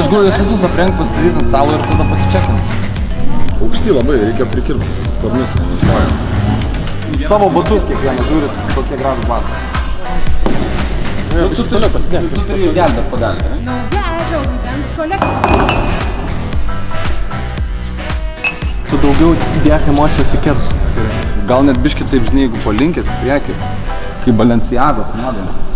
kažkur jūs visus aprengt, pastatyti ant salo ir tada pasičekint. Aukšti labai, reikia prikirpti sparnus, kojas. Savo batus kiekvieną žiūrit, kokie gražų batai. Tu toliau pasidėk. Tu turi išgelbėt pagalį, ne? Nauja ežio rudens kolekcija. Tu daugiau dėk emocijos į kėdus. Gal net biškį taip, žinai, jeigu palinkęs į priekį, kaip Balenciagos modelį.